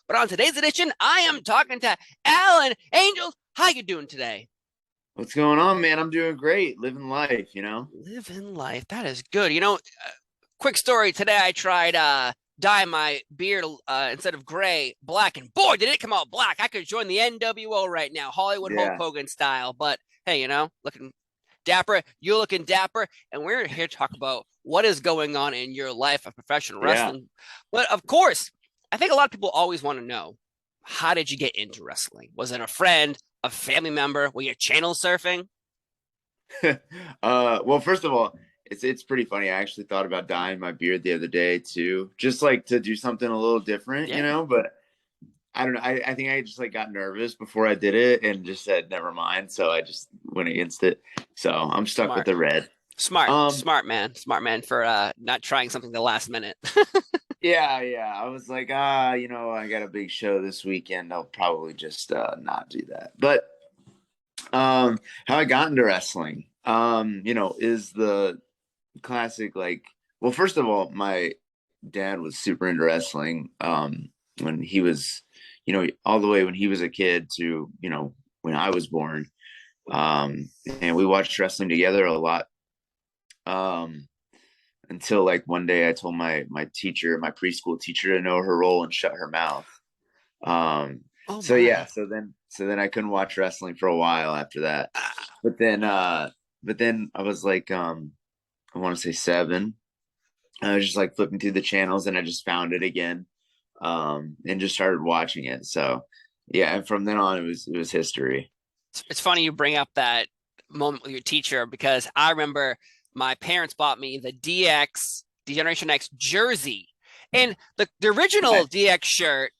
But on today's edition, I am talking to Alan Angels. How you doing today? What's going on, man? I'm doing great, living life. Living life. That is good. Quick story. Today I tried dye my beard instead of gray, black, and boy, did it come out black. I could join the NWO right now, Hollywood Hulk Yeah, Hogan style. But hey, looking dapper. You're looking dapper, and we're here to talk about what is going on in your life of professional yeah. wrestling. But of course, I think a lot of people always want to know, how did you get into wrestling? Was it a friend, a family member? Were you channel surfing? Well, first of all, it's pretty funny. I actually thought about dyeing my beard the other day too, just like to do something a little different, Yeah, But I don't know. I think I just like got nervous before I did it and just said never mind. So I just went against it. So I'm stuck with smart, the red. smart, Um, smart man for not trying something the last minute. yeah. I was like, I got a big show this weekend. I'll probably just not do that. But how I got into wrestling, is the classic like, well, first of all, my dad was super into wrestling when he was, all the way when he was a kid to, when I was born. And we watched wrestling together a lot. Um, until like one day I told my teacher, my preschool teacher, to know her role and shut her mouth. Um, Oh so yeah, my. so then I couldn't watch wrestling for a while after that. But then I was like I want to say seven. I was just like flipping through the channels and I just found it again. And just started watching it. So yeah, and from then on it was history. It's funny you bring up that moment with your teacher because I remember my parents bought me the DX, Degeneration X jersey. And the original Nice. DX shirt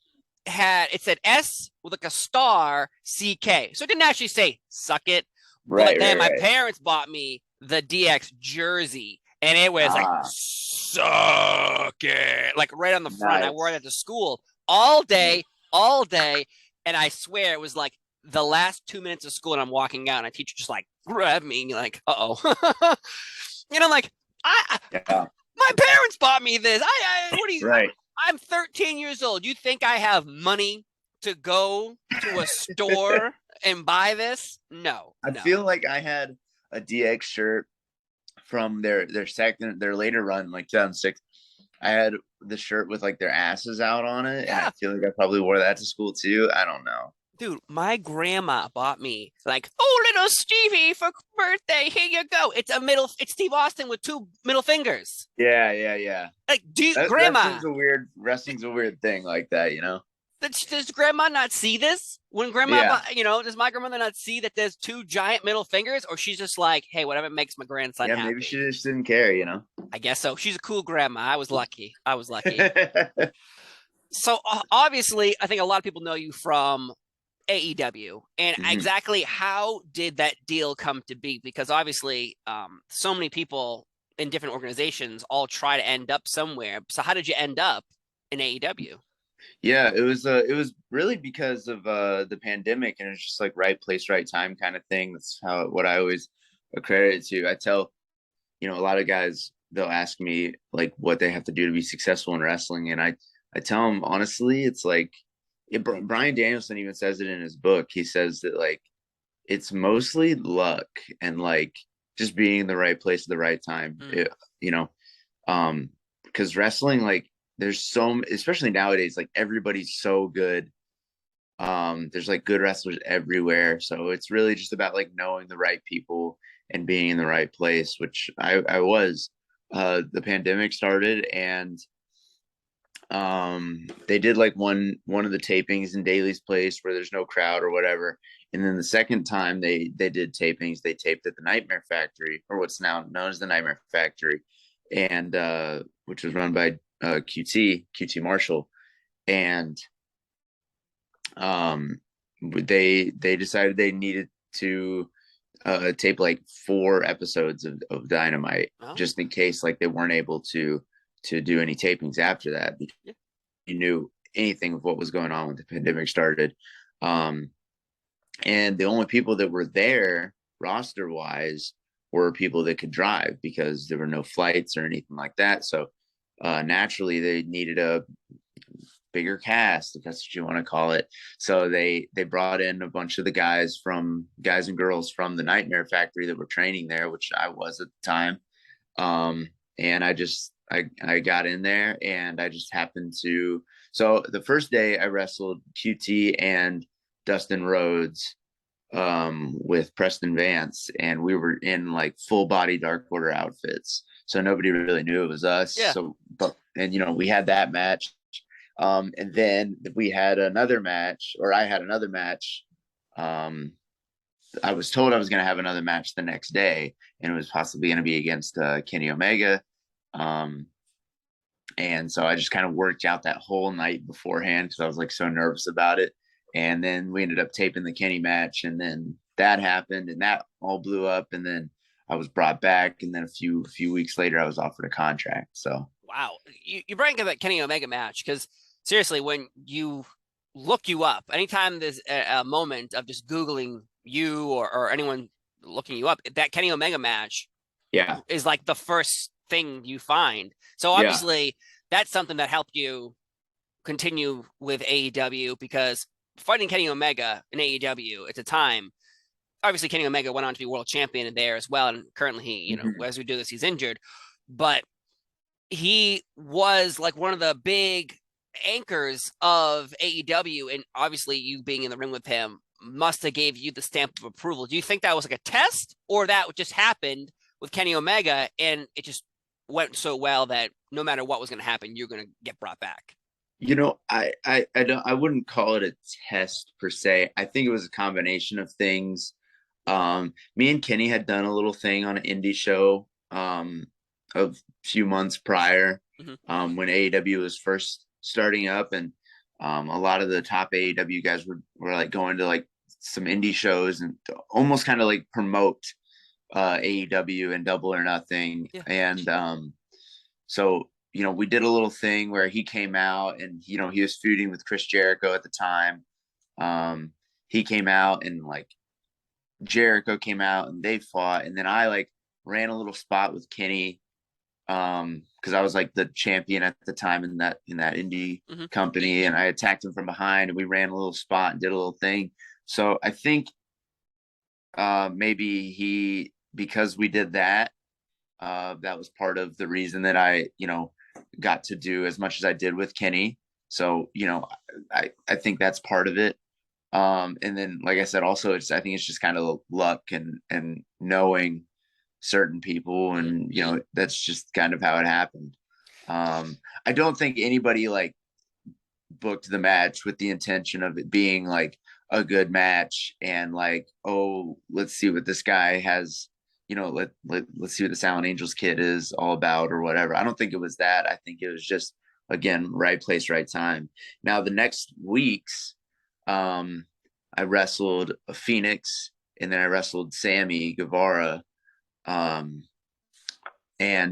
it said S with like a star CK. So it didn't actually say suck it. But Right, then right, my right. parents bought me the DX jersey and it was like Ah, suck it. Like right on the front. I wore it nice. at the school all day, all day. And I swear it was like the last 2 minutes of school and I'm walking out and a teacher just like grabbed me like, uh-oh. And I'm like, Yeah, my parents bought me this. What do you, right. I'm 13 years old. You think I have money to go to a store and buy this? No, I no. feel like I had a DX shirt from their later run, like 2006. I had the shirt with like their asses out on it, and I Yeah, feel like I probably wore that to school too. I don't know. dude, my grandma bought me like, oh, little Stevie for birthday. Here you go. It's Steve Austin with two middle fingers. Yeah. Like, grandma, Wrestling's a weird thing like that. does grandma not see this? When Yeah, does my grandmother not see that there's two giant middle fingers, or she's just like, hey, whatever makes my grandson yeah. Maybe she happy? just didn't care. I guess so. She's a cool grandma. I was lucky. I was lucky. So obviously, I think a lot of people know you from AEW, and Mhm. exactly how did that deal come to be? Because obviously, so many people in different organizations all try to end up somewhere. So how did you end up in AEW? Yeah, it was really because of the pandemic, and it's just like right place, right time kind of thing. That's how what I always accredit it to. I tell a lot of guys, they'll ask me like what they have to do to be successful in wrestling, and I tell them honestly, it's like Brian Danielson even says it in his book. He says that like it's mostly luck and like just being in the right place at the right time. Mm. You know, because wrestling, like there's especially nowadays, like everybody's so good. There's like good wrestlers everywhere, so it's really just about like knowing the right people and being in the right place, which I was. The pandemic started, and they did like one of the tapings in Daly's place where there's no crowd or whatever. And then the second time they did tapings, they taped at the Nightmare Factory, or what's now known as the Nightmare Factory, and which was run by QT Marshall. And they decided they needed to tape like 4 episodes of Dynamite, Oh, just in case like they weren't able to do any tapings after that. yeah. You knew anything of what was going on when the pandemic started. Um, and the only people that were there roster wise were people that could drive because there were no flights or anything like that. So naturally, they needed bigger cast, if that's what you want to call it. So they brought in a bunch of the guys and girls from the Nightmare Factory that were training there, which I was at the time. And I got in there, and I just happened to. So the first day I wrestled QT and Dustin Rhodes with Preston Vance, and we were in like full body Dark Order outfits, so nobody really knew it was us. Yeah. So, but and we had that match, and then we had another match, or I had another match. I was told I was going to have another match the next day, and it was possibly going to be against Kenny Omega. And so I just kind of worked out that whole night beforehand because I was like so nervous about it. And then we ended up taping the Kenny match, and then that happened, and that all blew up. And then I was brought back, and then a few weeks later, I was offered a contract. So wow, you bring up that Kenny Omega match because seriously, when you look you up, anytime there's a moment of just Googling you or anyone looking you up, that Kenny Omega match, yeah, is like the first thing you find. So obviously, that's something that helped you continue with AEW, because fighting Kenny Omega in AEW at the time, obviously Kenny Omega went on to be world champion there as well, and currently he, as we do this, he's injured, but he was like one of the big anchors of AEW, and obviously you being in the ring with him must have gave you the stamp of approval. Do you think that was like a test, or that just happened with Kenny Omega and it just went so well that no matter what was going to happen, you're going to get brought back? I wouldn't call it a test per se. I think it was a combination of things. Me and Kenny had done a little thing on an indie show a few months prior, when AEW was first starting up, and a lot of the top AEW guys were like going to like some indie shows and almost kind of like promote AEW and Double or Nothing. Yeah. And so we did a little thing where he came out, and he was feuding with Chris Jericho at the time. He came out, and like Jericho came out, and they fought, and then I like ran a little spot with Kenny, because I was like the champion at the time in that indie company, and I attacked him from behind, and we ran a little spot and did a little thing. So I think maybe because we did that, that was part of the reason that I got to do as much as I did with Kenny. So I think that's part of it. And then, like I said, also I think it's just kind of luck and knowing certain people, and that's just kind of how it happened. I don't think anybody like booked the match with the intention of it being like a good match and like, oh, let's see what this guy has, let's see what the Silent Angels kid is all about or whatever. I don't think it was that. I think it was just, again, right place, right time. Now the next weeks, I wrestled a Phoenix, and then I wrestled Sammy Guevara. And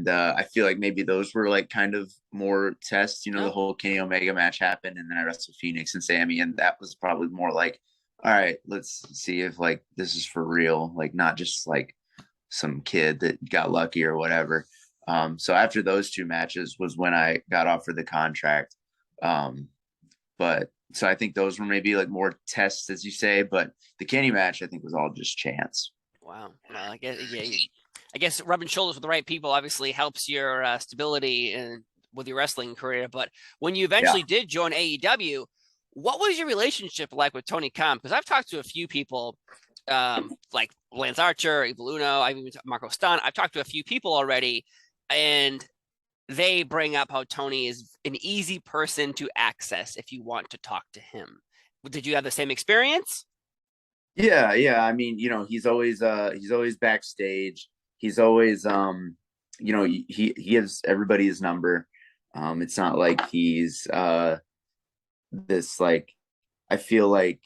I feel like maybe those were like kind of more tests, the whole Kenny Omega match happened, and then I wrestled Phoenix and Sammy, and that was probably more like, all right, let's see if like this is for real, like not just like some kid that got lucky or whatever. So after those two matches was when I got offered the contract. But so I think those were maybe like more tests, as you say, but the Kenny match I think was all just chance. Wow. Well, I guess rubbing shoulders with the right people obviously helps your stability and with your wrestling career. But when you eventually did join AEW, what was your relationship like with Tony Khan? Because I've talked to a few people, like Lance Archer, Evil Uno, I've even Marco Stunt. I've talked to a few people already, and they bring up how Tony is an easy person to access if you want to talk to him. Did you have the same experience? Yeah. I mean, he's always backstage. He's always he gives everybody his number. It's not like he's this like, I feel like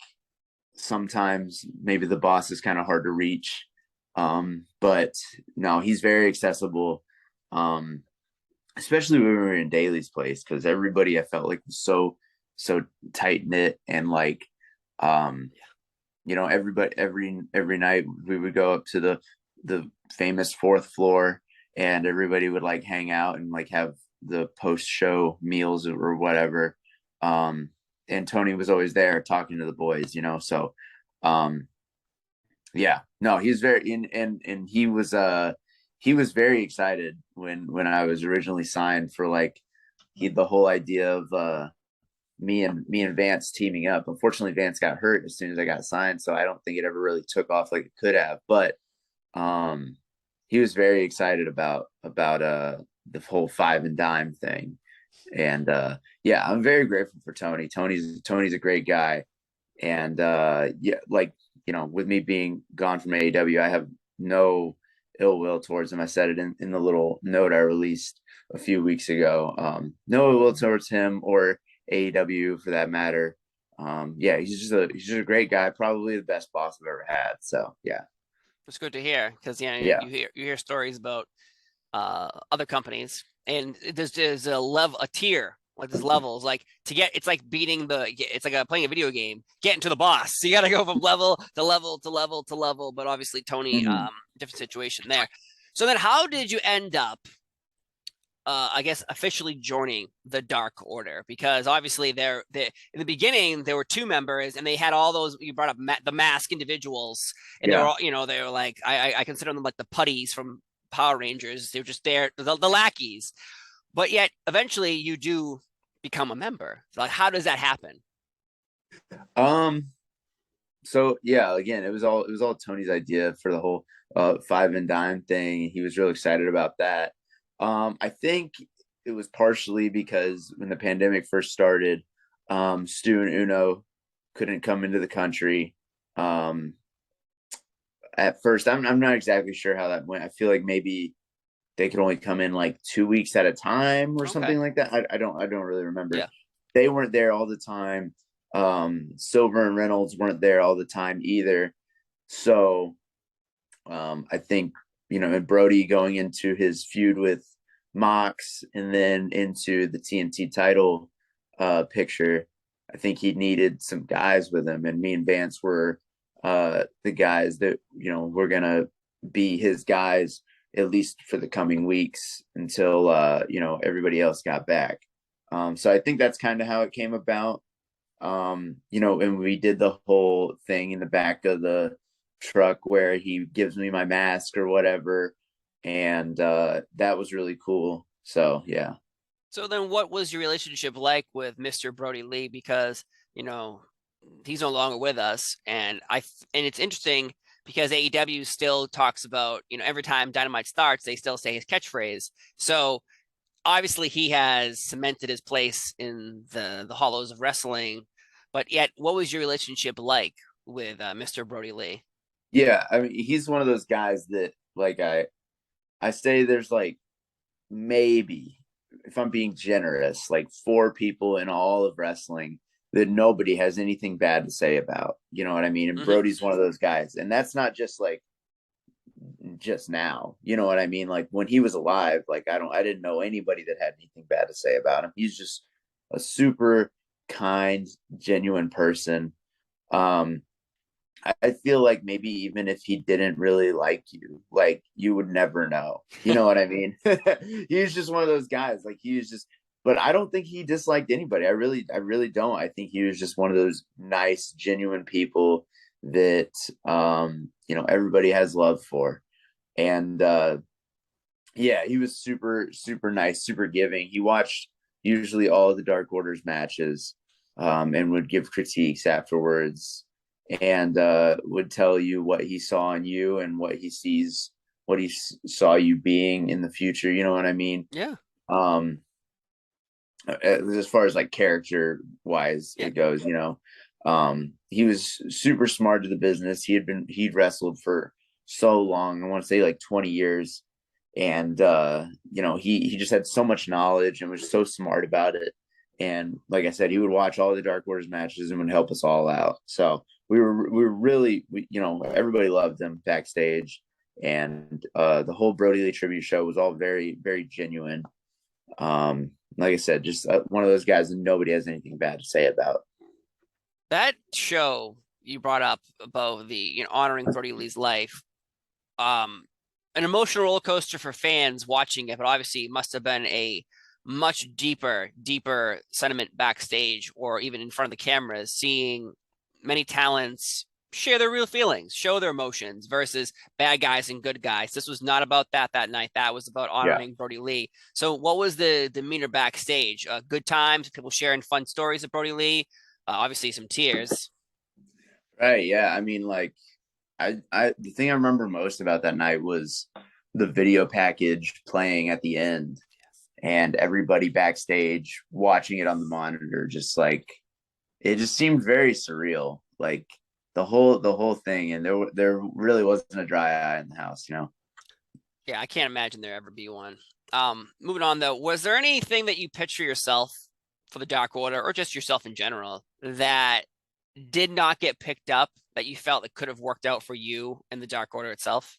sometimes maybe the boss is kind of hard to reach. But no, he's very accessible. Especially when we were in Daly's place, because everybody I felt like was so tight knit, and like everybody every night we would go up to the famous fourth floor, and everybody would like hang out and like have the post show meals or whatever. And Tony was always there talking to the boys, so um yeah, no, he's very and he was very excited when I was originally signed for like the whole idea of me and Vance teaming up. Unfortunately, Vance got hurt as soon as I got signed, so I don't think it ever really took off like it could have. But um, he was very excited about the whole five and dime thing, and yeah, I'm very grateful for Tony. Tony's a great guy, and yeah, like with me being gone from AEW, I have no ill will towards him. I said it in the little note I released a few weeks ago. No ill will towards him or AEW for that matter. Yeah, he's just a great guy, probably the best boss I've ever had. So yeah, It's good to hear because yeah, you hear stories about other companies, and there's a tier, like there's levels, like it's like it's like playing a video game, getting to the boss. So you got to go from level to level to level to level. But obviously Tony, mm-hmm. different situation there. So then, how did you end up? I guess officially joining the Dark Order, because obviously they're in the beginning there were two members and they had all those you brought up the mask individuals, and they were Yeah. all they were like I consider them like the putties from Power Rangers. They were just there, the lackeys, but yet eventually you do become a member. So like, how does that happen? Um. So yeah, again, it was all Tony's idea for the whole five and dime thing. He was real excited about that. I think it was partially because when the pandemic first started, Stu and Uno couldn't come into the country. Um, at first, I'm not exactly sure how that went. I feel like maybe they could only come in like 2 weeks at a time or Okay. something like that. I don't really remember. Yeah. They weren't there all the time. Silver and Reynolds weren't there all the time either. So I think and Brodie going into his feud with Mox and then into the TNT title picture, I think he needed some guys with him, and me and Vance were the guys that were gonna be his guys at least for the coming weeks until everybody else got back. So I think that's kind of how it came about. And we did the whole thing in the back of the truck where he gives me my mask or whatever, and that was really cool. So yeah. So then, what was your relationship like with Mr. Brodie Lee? Because you know he's no longer with us, and it's interesting because AEW still talks about every time Dynamite starts, they still say his catchphrase. So obviously, he has cemented his place in the hollows of wrestling. But yet, what was your relationship like with Mr. Brodie Lee? Yeah, I mean, he's one of those guys that like I say there's like maybe, if I'm being generous, like four people in all of wrestling that nobody has anything bad to say about. You know what I mean? And Mm-hmm. Brodie's one of those guys. And that's not just like just now. You know what I mean? Like when he was alive, like I didn't know anybody that had anything bad to say about him. He's just a super kind, genuine person. Um I feel like maybe even if he didn't really like you, like you would never know. You know what I mean? He's just one of those guys. Like he was just, but I don't think he disliked anybody. I really don't. I think he was just one of those nice, genuine people that everybody has love for. And yeah, he was super, super nice, super giving. He watched usually all of the Dark Order's matches, and would give critiques afterwards, and would tell you what he saw in you and what he saw you being in the future. You know what I mean? Yeah. Um, as far as like character wise Yeah. it goes, he was super smart to the business. He'd wrestled for so long. I want to say like 20 years. And he just had so much knowledge and was so smart about it. And like I said, he would watch all the Dark Orders matches and would help us all out. So we were really, everybody loved him backstage, and the whole Brodie Lee tribute show was all very, very genuine. Like I said, just one of those guys that nobody has anything bad to say about. That show you brought up about the honoring Brodie Lee's life, an emotional roller coaster for fans watching it, but obviously it must have been a much deeper sentiment backstage or even in front of the cameras, seeing many talents share their real feelings, show their emotions versus bad guys and good guys. This was not about that night. That was about Yeah. honoring Brodie Lee. So what was the demeanor backstage? Good times, people sharing fun stories of Brodie Lee, obviously some tears. Right. Yeah. I mean, like, the thing I remember most about that night was the video package playing at the end and everybody backstage watching it on the monitor, just like it just seemed very surreal. Like the whole thing. And there really wasn't a dry eye in the house, you know? Yeah, I can't imagine there ever be one. Moving on though, was there anything that you picture yourself for the Dark Order or just yourself in general that did not get picked up that you felt that could have worked out for you and the Dark Order itself?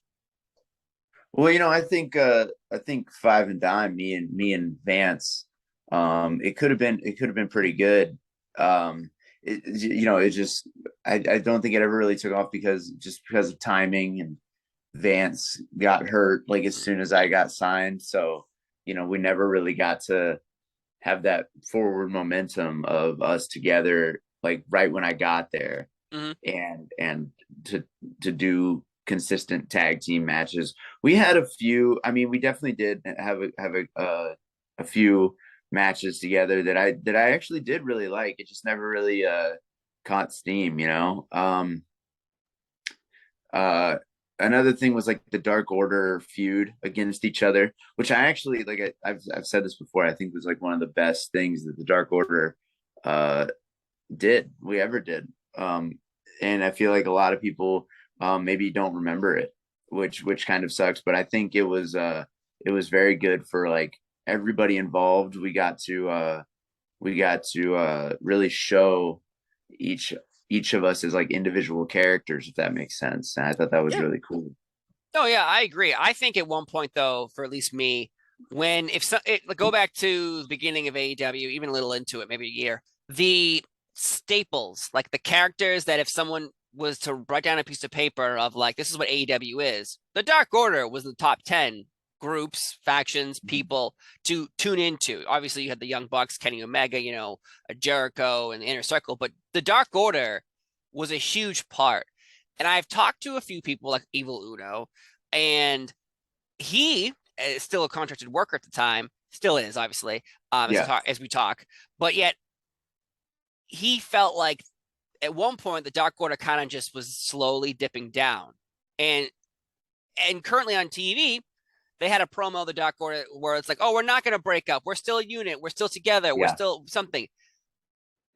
Well, I think Five and Dime, me and Vance, it could have been pretty good. It just I don't think it ever really took off because of timing, and Vance got hurt like as soon as I got signed. So, we never really got to have that forward momentum of us together like right when I got there, Mm-hmm. and to do consistent tag team matches. We had a few. I mean, we definitely did have a few matches together that I actually did really like. It just never really caught steam, you know. Uh Another thing was like the Dark Order feud against each other, which I actually like. I've said this before. I think was like one of the best things that the Dark Order uh we ever did. And I feel like a lot of people maybe don't remember it, which kind of sucks. But I think it was very good for like everybody involved. We got to really show each each of us as like individual characters, if that makes sense. And I thought that was Yeah. really cool. Oh yeah, I agree. I think at one point though, for at least me, when if so, go back to the beginning of AEW, even a little into it, maybe a year, the staples, like the characters that if someone was to write down a piece of paper of like this is what AEW is, the Dark Order was in the top 10 groups, factions, people to tune into. Obviously, you had the Young Bucks, Kenny Omega, Jericho and the Inner Circle, but the Dark Order was a huge part. And I've talked to a few people like Evil Uno, and he is still a contracted worker at the time, still is obviously, Yeah. as we talk, but yet he felt like at one point the Dark Order kind of just was slowly dipping down, and currently on TV they had a promo of the Dark Order where it's like, oh, we're not going to break up, we're still a unit, we're still together, we're Yeah. still something.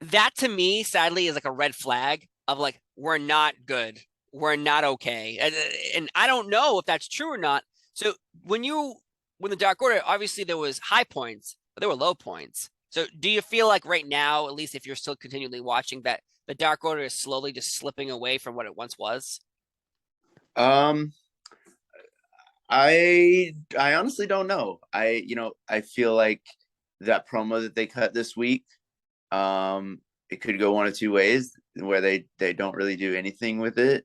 That to me, sadly, is like a red flag of like we're not good, we're not okay, and I don't know if that's true or not. So when the Dark Order, obviously there was high points, but there were low points. So do you feel like right now, at least if you're still continually watching, that the Dark Order is slowly just slipping away from what it once was? Um, I honestly don't know. I feel like that promo that they cut this week, it could go one of two ways where they don't really do anything with it.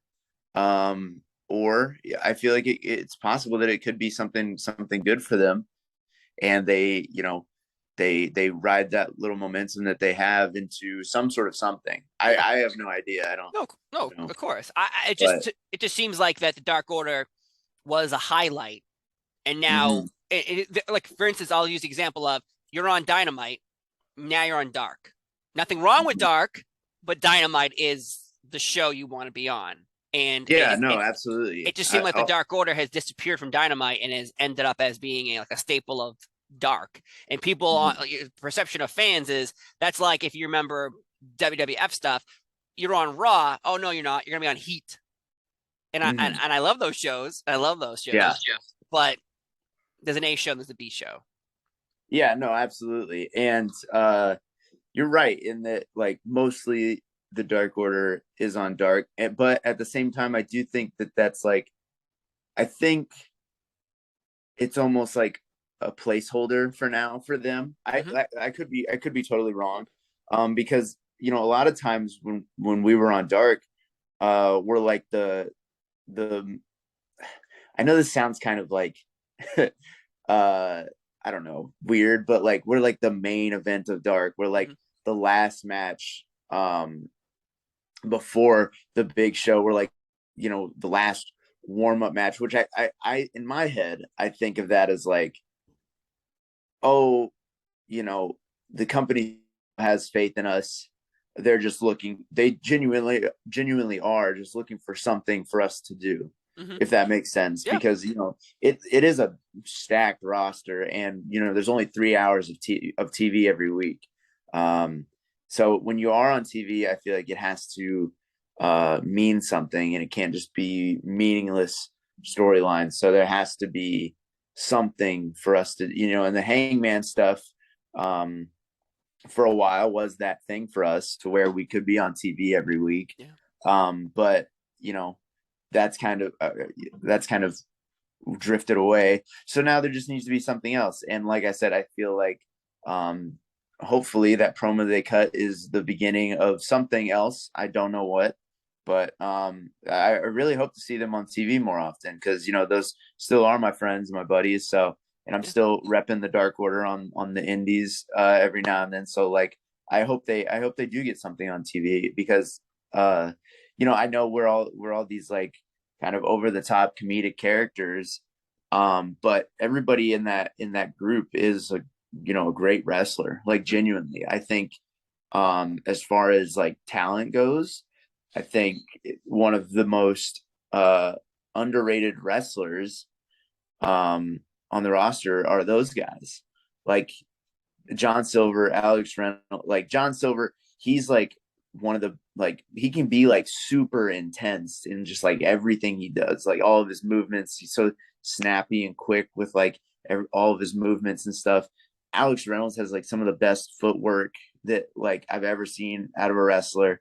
Or I feel like it's possible that it could be something good for them, and they ride that little momentum that they have into some sort of something. I have no idea. I don't No, no, know. of course. But It just seems like that the Dark Order was a highlight, and now mhm. like for instance, I'll use the example of you're on Dynamite, now you're on Dark. Nothing wrong with Dark, but Dynamite is the show you want to be on, and Yeah, no, absolutely. it just seemed like the Dark Order has disappeared from Dynamite and has ended up as being like a staple of Dark. And people, perception of fans is that's like if you remember WWF stuff, you're on Raw. Oh no, you're not. You're gonna be on Heat. And I love those shows. I love those shows. Yeah. But there's an A show and there's a B show. Yeah, no, absolutely. And you're right in that like mostly the Dark Order is on Dark, but at the same time I do think that that's like I think it's almost like a placeholder for now for them. Mm-hmm. I could be totally wrong. Because a lot of times when we were on Dark, we're like the I know this sounds kind of like uh I don't know, weird, but like we're like the main event of Dark. We're like the last match before the big show. We're like, the last warm up match, which I in my head, I think of that as like, oh, the company has faith in us. They're just looking, they genuinely are just looking for something for us to do, if that makes sense. Yeah. Because, it is a stacked roster, and, there's only 3 hours of TV every week. So when you are on TV, I feel like it has to mean something, and it can't just be meaningless storylines. So there has to be something for us to, and the Hangman stuff, for a while was that thing for us to where we could be on TV every week. But that's kind of drifted away. So now there just needs to be something else. And like I said, I feel like hopefully that promo they cut is the beginning of something else. I don't know what, but I really hope to see them on TV more often, because those still are my friends, my buddies. So, and I'm still repping the Dark Order on the indies every now and then. So like, I hope they do get something on TV, because I know we're all these like kind of over the top comedic characters, but everybody in that group is a great wrestler. Like, genuinely, I think as far as like talent goes, I think one of the most underrated wrestlers on the roster are those guys, like John Silver, Alex Reynolds. Like John Silver, he's like one of the, like, he can be like super intense in just like everything he does, like all of his movements. He's so snappy and quick with like all of his movements and stuff. Alex Reynolds has like some of the best footwork that like I've ever seen out of a wrestler.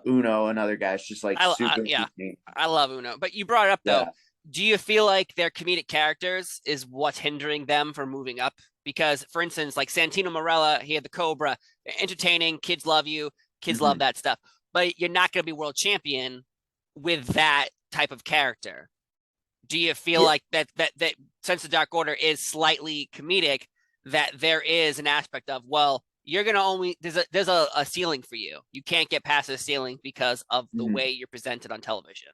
Uno, another guy's just like super. I love Uno. But you brought it up though. Yeah. Do you feel like their comedic characters is what's hindering them from moving up? Because, for instance, like Santino Marella, he had the Cobra, entertaining, kids love you, kids love that stuff. But you're not going to be world champion with that type of character. Do you feel like that since the Dark Order is slightly comedic, that there is an aspect of, well, you're going to only, there's a ceiling for you. You can't get past the ceiling because of the way you're presented on television.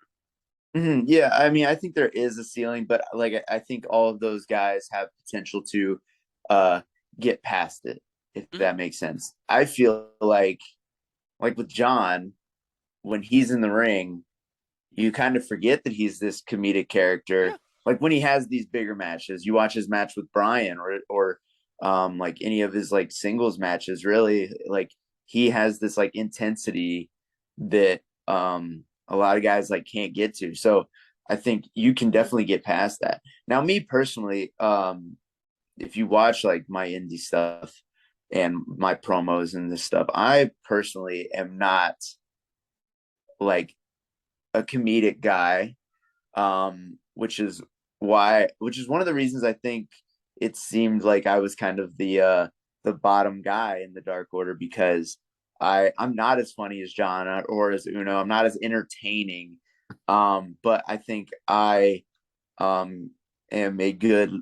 Yeah, I mean, I think there is a ceiling, but like I think all of those guys have potential to get past it, if that makes sense. I feel like with John, when he's in the ring, you kind of forget that he's this comedic character. Yeah. Like when he has these bigger matches, you watch his match with Brian, or like any of his like singles matches, really, like he has this like intensity that a lot of guys like can't get to. So I think you can definitely get past that. Now, me personally, if you watch like my indie stuff and my promos and this stuff, I personally am not like a comedic guy, which is one of the reasons I think it seemed like I was kind of the bottom guy in the Dark Order, because I'm not as funny as John or as Uno. I'm not as entertaining. But I think I am a good.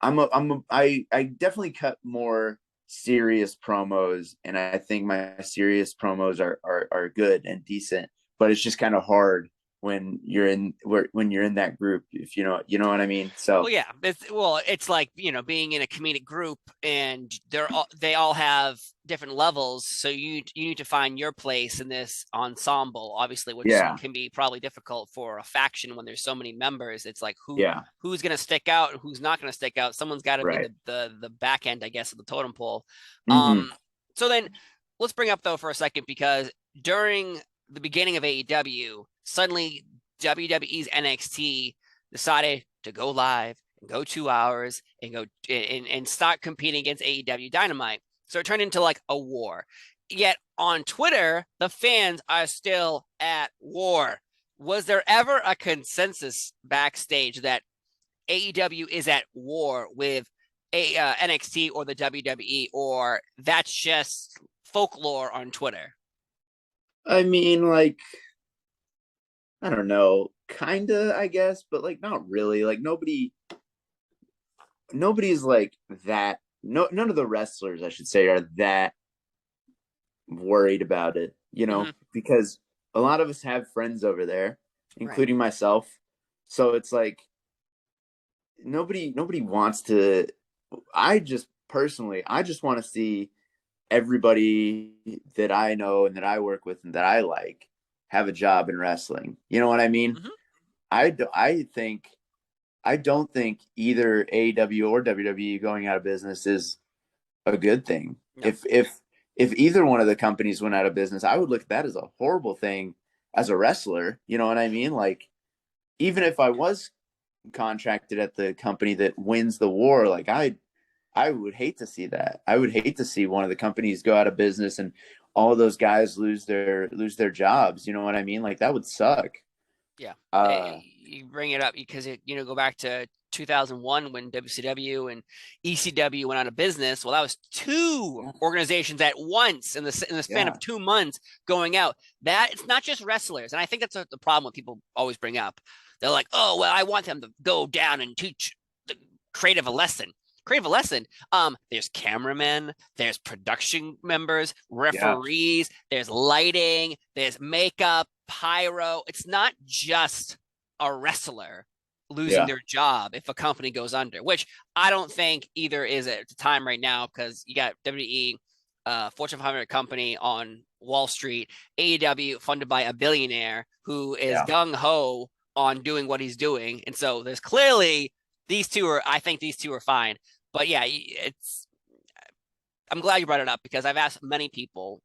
I definitely cut more serious promos, and I think my serious promos are good and decent. But it's just kind of hard when you're in that group, if you know what I mean. So well, yeah, it's like being in a comedic group, and they all have different levels, so you need to find your place in this ensemble, obviously, which can be probably difficult for a faction when there's so many members. It's like who's going to stick out and who's not going to stick out. Someone's got to be the back end, I guess, of the totem pole. So then let's bring up though for a second, because during the beginning of AEW, suddenly WWE's NXT decided to go live and go 2 hours and go and start competing against AEW Dynamite. So it turned into like a war. Yet on Twitter, the fans are still at war. Was there ever a consensus backstage that AEW is at war with NXT or the WWE, or that's just folklore on Twitter? I mean, like, I don't know, kinda, I guess, but like not really. Like nobody, nobody's like that. No, none of the wrestlers, I should say, are that worried about it, Hmm. because a lot of us have friends over there, Right. including myself. So it's like nobody wants to. I just personally, I just want to see everybody that I know and that I work with and that I like have a job in wrestling. You know what I mean? Hmm. I think I don't think either AEW or WWE going out of business is a good thing. No. If either one of the companies went out of business, I would look at that as a horrible thing as a wrestler. You know what I mean? Like, even if I was contracted at the company that wins the war, like I would hate to see that. I would hate to see one of the companies go out of business and all those guys lose their jobs. You know what I mean? Like, that would suck. Yeah. Uh, You bring it up because go back to 2001 when WCW and ECW went out of business. Well, that was two yeah, organizations at once in the span of yeah, 2 months going out. That it's not just wrestlers, and I think that's the problem what people always bring up. They're like, "Oh, well, I want them to go down and teach the creative a lesson." Creative a lesson. There's cameramen, there's production members, yeah, referees, there's lighting, there's makeup, pyro. It's not just a wrestler losing yeah, their job if a company goes under, which I don't think either is at the time right now because you got WWE, Fortune 500 company on Wall Street, AEW funded by a billionaire who is yeah, gung ho on doing what he's doing, and so there's clearly these two are. I think these two are fine, but yeah, it's. I'm glad you brought it up because I've asked many people,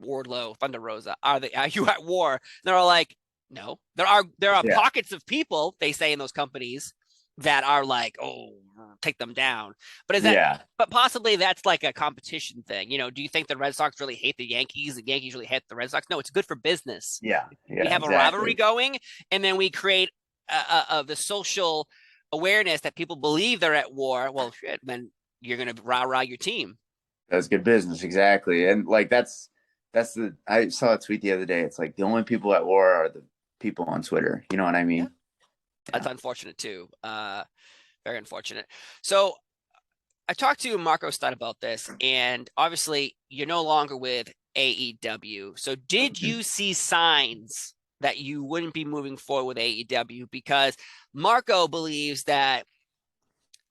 Wardlow, Thunder Rosa, are you at war? And they're all like, no. There are yeah, pockets of people they say in those companies that are like, oh, take them down. But is that? yeah, But possibly that's like a competition thing. Do you think the Red Sox really hate the Yankees? The Yankees really hate the Red Sox? No, it's good for business. yeah, We yeah, have a rivalry exactly. going, and then we create the social awareness that people believe they're at war. Well, shit, then you're gonna rah your team. That's good business, exactly. And like that's the I saw a tweet the other day. It's like the only people at war are the people on Twitter. You know what I Yeah, mean? that's Yeah. unfortunate too. Very unfortunate. So I talked to Marco Studd about this, and obviously you're no longer with AEW. So did Mhm. you see signs that you wouldn't be moving forward with AEW? Because Marco believes that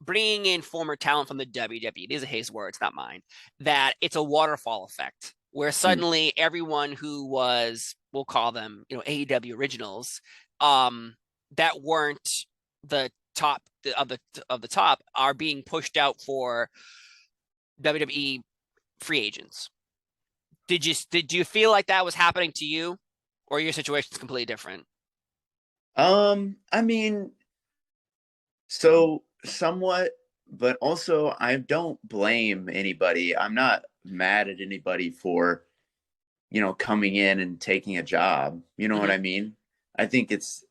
bringing in former talent from the WWE, these are his words, not mine, that it's a waterfall effect where suddenly everyone who was, we'll call them, AEW originals, that weren't the top of the top are being pushed out for WWE free agents. Did you feel like that was happening to you, or your situation is completely different? I mean, so somewhat, but also I don't blame anybody. I'm not mad at anybody for, coming in and taking a job. You know what Hmm. I mean? I think it's,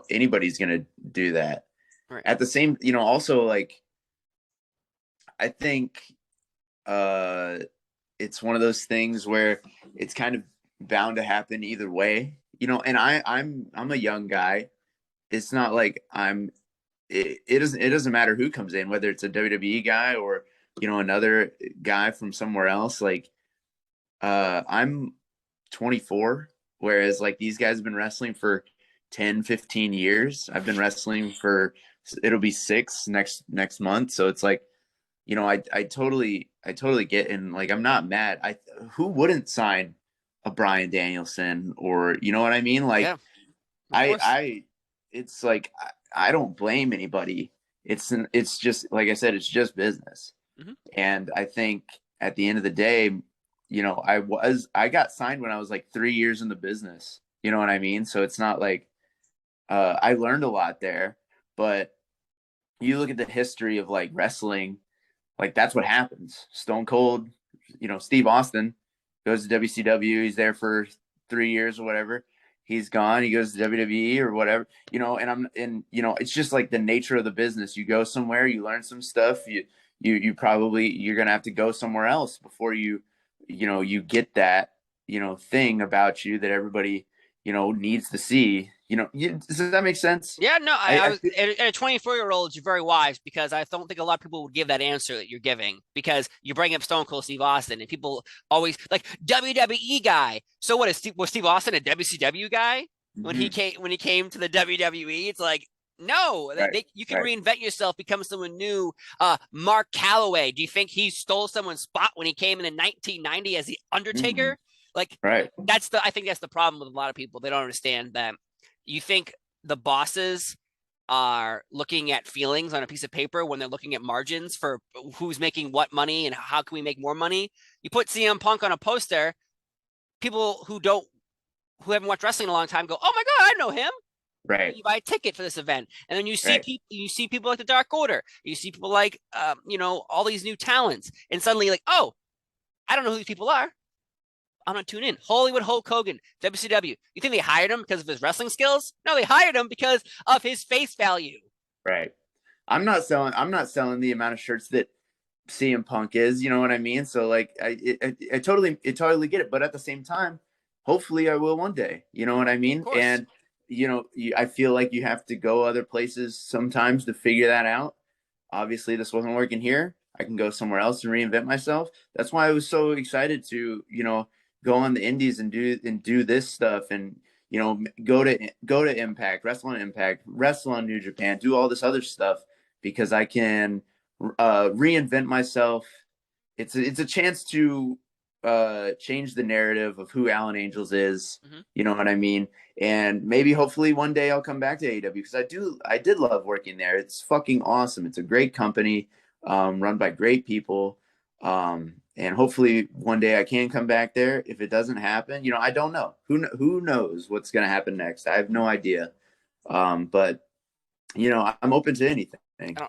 anybody's gonna do that. Right. At the same, also like I think uh it's one of those things where it's kind of bound to happen either way. And I'm a young guy. It's not like it doesn't matter who comes in, whether it's a WWE guy or another guy from somewhere else. Like I'm 24, whereas like these guys have been wrestling for 10, 15 years. I've been wrestling for it'll be 6 next month. So it's like, I totally get, and like I'm not mad. Who wouldn't sign a Brian Danielson, or you know what I mean? Yeah, Like of I course. I it's like I don't blame anybody. It's just like I said, it's just business. Hmm. And I think at the end of the day, I got signed when I was like 3 years in the business. You know what I mean? So it's not like I learned a lot there, but you look at the history of like wrestling, like that's what happens. Stone Cold, Steve Austin goes to WCW. He's there for 3 years or whatever. He's gone. He goes to WWE or whatever. It's just like the nature of the business. You go somewhere, you learn some stuff. You're gonna have to go somewhere else before you get that thing about you that everybody needs to see. Does that make sense? Yeah, no, I I was feel, at a 24-year-old. You're very wise because I don't think a lot of people would give that answer that you're giving because you bring up Stone Cold Steve Austin and people always like WWE guy. So what was Steve Austin a WCW guy mhm, when he came to the WWE? It's like no, right, you can right, reinvent yourself, become someone new. Mark Calloway, do you think he stole someone's spot when he came in 1990 as the mhm, Undertaker? Like right, I think that's the problem with a lot of people. They don't understand that you think the bosses are looking at feelings on a piece of paper when they're looking at margins for who's making what money and how can we make more money. You put CM Punk on a poster, people who haven't watched wrestling in a long time go, "Oh my god, I know him." right, You buy a ticket for this event, and then right, you see people like the Dark Order, you see people like all these new talents, and suddenly like, oh, I don't know who these people are. I'm gonna tune in. Hollywood Hulk Hogan, WCW. You think they hired him because of his wrestling skills? No, they hired him because of his face value. right. I'm not selling the amount of shirts that CM Punk is. You know what I mean? So like, I totally get it. But at the same time, hopefully, I will one day. You know what I Of mean? course. And I feel like you have to go other places sometimes to figure that out. Obviously, this wasn't working here. I can go somewhere else and reinvent myself. That's why I was so excited to go on the indies and do this stuff, and go to Impact, wrestle on New Japan, do all this other stuff because I can reinvent myself. It's a chance to change the narrative of who Alan Angels is. Hmm. You know what I mean? And maybe hopefully one day I'll come back to AEW because I did love working there. It's fucking awesome. It's a great company, run by great people. And hopefully one day I can come back there. If it doesn't happen, I don't know. Who knows what's gonna happen next? I have no idea. But I'm open to anything.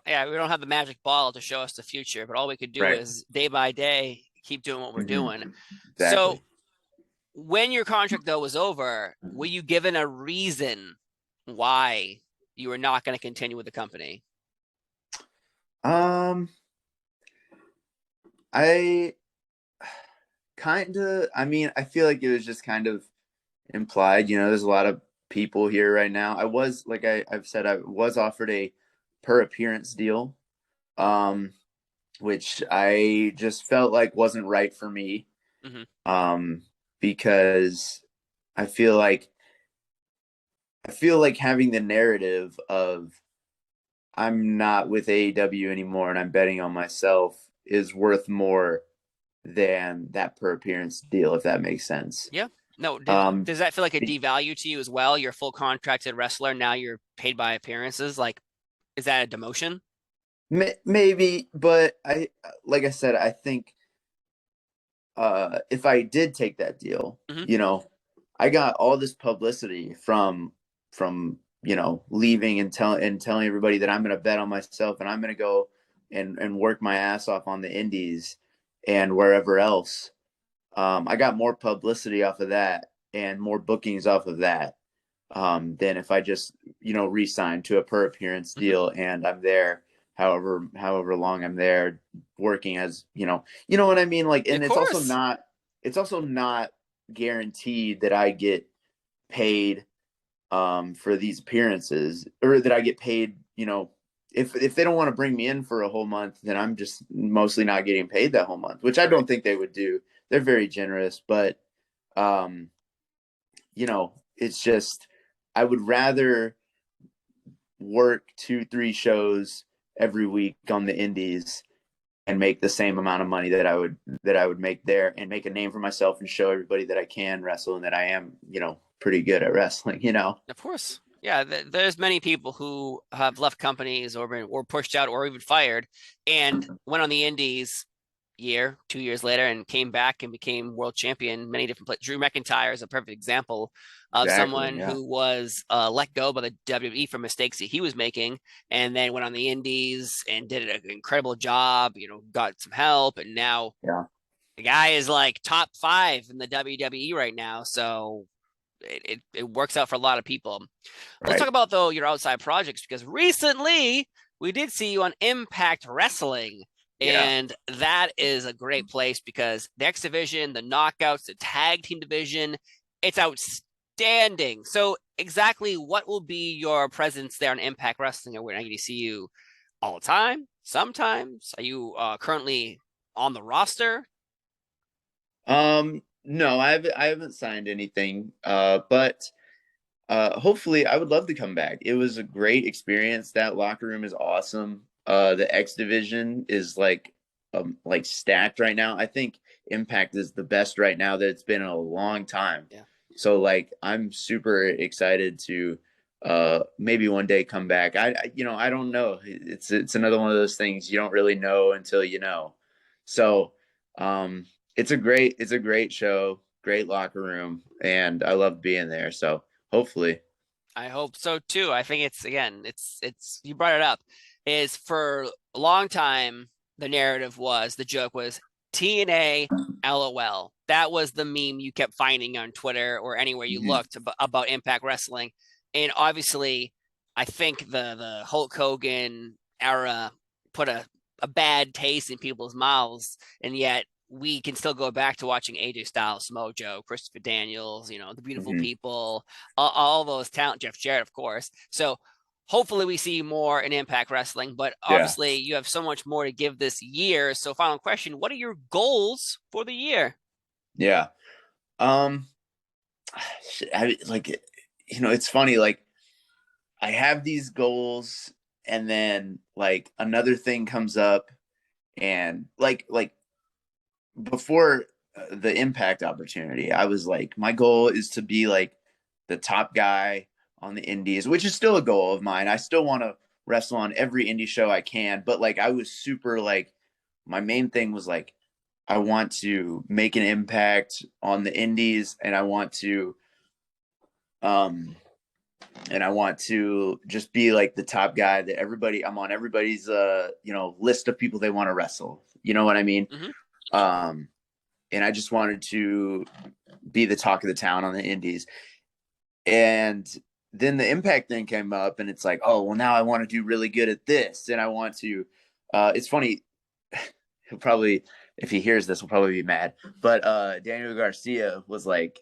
Yeah, we don't have the magic ball to show us the future, but all we could do Right. is day by day keep doing what we're Hmm. doing. So Exactly. when your contract though was over, were you given a reason why you were not going to continue with the company? Um, I I mean, I feel like it was just kind of implied. There's a lot of people here right now. I've said, I was offered a per appearance deal, um, which I just felt like wasn't right for me, Hmm. um, because I feel like having the narrative of I'm not with AEW anymore and I'm betting on myself is worth more than that per appearance deal, if that makes sense. Yeah. No, Um, does that feel like a devalue to you as well? You're a full contracted wrestler. Now you're paid by appearances. Like, is that a demotion? maybe, but like I said, I think if I did take that deal, Hmm. I got all this publicity from leaving and telling everybody that I'm going to bet on myself and I'm going to go and work my ass off on the indies and wherever else. I got more publicity off of that and more bookings off of that, than if I just re-signed to a per appearance Hmm. deal and I'm there however long I'm there working as what I mean, like. Of And course. it's also not guaranteed that I get paid for these appearances, or that I get paid. If they don't want to bring me in for a whole month, then I'm just mostly not getting paid that whole month, which I Right. don't think they would do. They're very generous, but um it's just, I would rather work 2-3 shows every week on the indies and make the same amount of money that I would make there, and make a name for myself and show everybody that I can wrestle and that I am, pretty good at wrestling. Of course. Yeah, there's many people who have left companies or pushed out or even fired and went on the indies year, 2 years later and came back and became world champion many different places. Drew McIntyre is a perfect example of Exactly. someone Yeah. who was let go by the WWE for mistakes that he was making and then went on the indies and did an incredible job, got some help and now Yeah. the guy is like top 5 in the WWE right now. So it works out for a lot of people. Let's talk Right. about though your outside projects because recently we did see you on Impact Wrestling, Yeah. and that is a great place because the X division, the knockouts, the tag team division, it's outstanding. So exactly what will be your presence there on Impact Wrestling? Are we going to see you all the time? Sometimes? Are you currently on the roster? No, I haven't signed anything. But hopefully I would love to come back. It was a great experience. That locker room is awesome. The X division is like stacked right now. I think Impact is the best right now that it's been in a long time. Yeah. So like I'm super excited to maybe one day come back. I don't know. It's another one of those things you don't really know until you know. So um it's a great show, great locker room, and I love being there. So hopefully. I hope so too. I think it's again, it's you brought it up, is for a long time the narrative was the joke was TNA LOL. That was the meme you kept finding on Twitter or anywhere you Mhm. looked about Impact Wrestling. And obviously, I think the Hulk Hogan era put a bad taste in people's mouths, and yet we can still go back to watching AJ Styles, Mojo, Christopher Daniels, the beautiful Mhm. people, all those talent, Jeff Jarrett, of course. So hopefully we see more in Impact Wrestling, but Yeah. obviously you have so much more to give this year. So final question, what are your goals for the year? Yeah. Um like it's funny, like I have these goals and then like another thing comes up, and like before the Impact opportunity, I was like my goal is to be like the top guy on the indies, which is still a goal of mine. I still want to wrestle on every indie show I can, but like I was super like my main thing was like I want to make an impact on the indies, um and I want to just be like the top guy that I'm on everybody's list of people they want to wrestle. You know what I mean? Mm-hmm. Um and I just wanted to be the talk of the town on the indies. And then the Impact thing came up, and it's like, oh well, now I want to do really good at this, and I want to. It's funny. He'll probably, if he hears this, will probably be mad. But Daniel Garcia was like,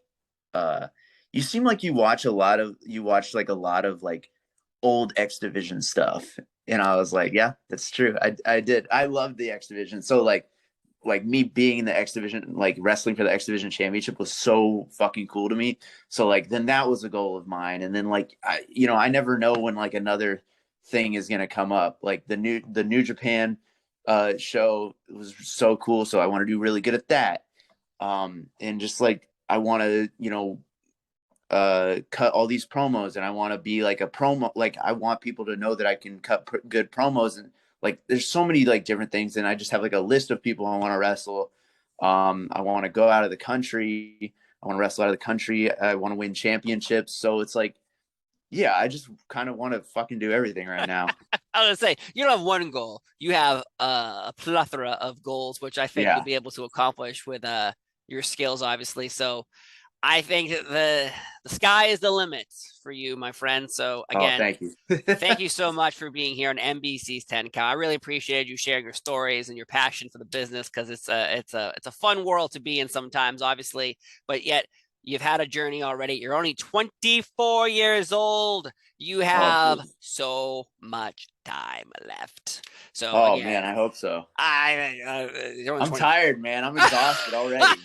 uh, "You seem like you watch like a lot of like old X Division stuff," and I was like, "Yeah, that's true. I did. I love the X Division. So like me being in the X Division, like wrestling for the X Division championship was so fucking cool to me. So like then that was a goal of mine. And then like I never know when like another thing is gonna come up. Like the New Japan show was so cool. So I want to do really good at that. And just like I want to, cut all these promos, and I want to be like a promo, like I want people to know that I can cut good promos, and like there's so many like different things, and I just have like a list of people I want to wrestle. I want to go out of the country. I want to wrestle out of the country. I want to win championships. So it's like, yeah, I just kind of want to fucking do everything right now. I was gonna say you don't have one goal; you have a plethora of goals, which I think you'll Yeah. be able to accomplish with your skills, obviously. So I think that the sky is the limit for you, my friend. So Oh, again, thank you. thank you so much for being here on NBC's 10 Count. I really appreciated you sharing your stories and your passion for the business, because it's a fun world to be in sometimes, obviously, but yet you've had a journey already. You're only 24 years old. You Oh, have dude. so much time left. So Oh man, again, I hope so. you're only I'm 20. tired, man. I'm exhausted already.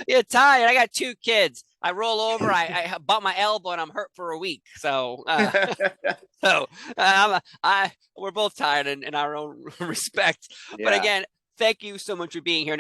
You're tired. I got two kids. I roll over. I bumped my elbow and I'm hurt for a week. So so we're both tired in our own respect. But Yeah. again, thank you so much for being here.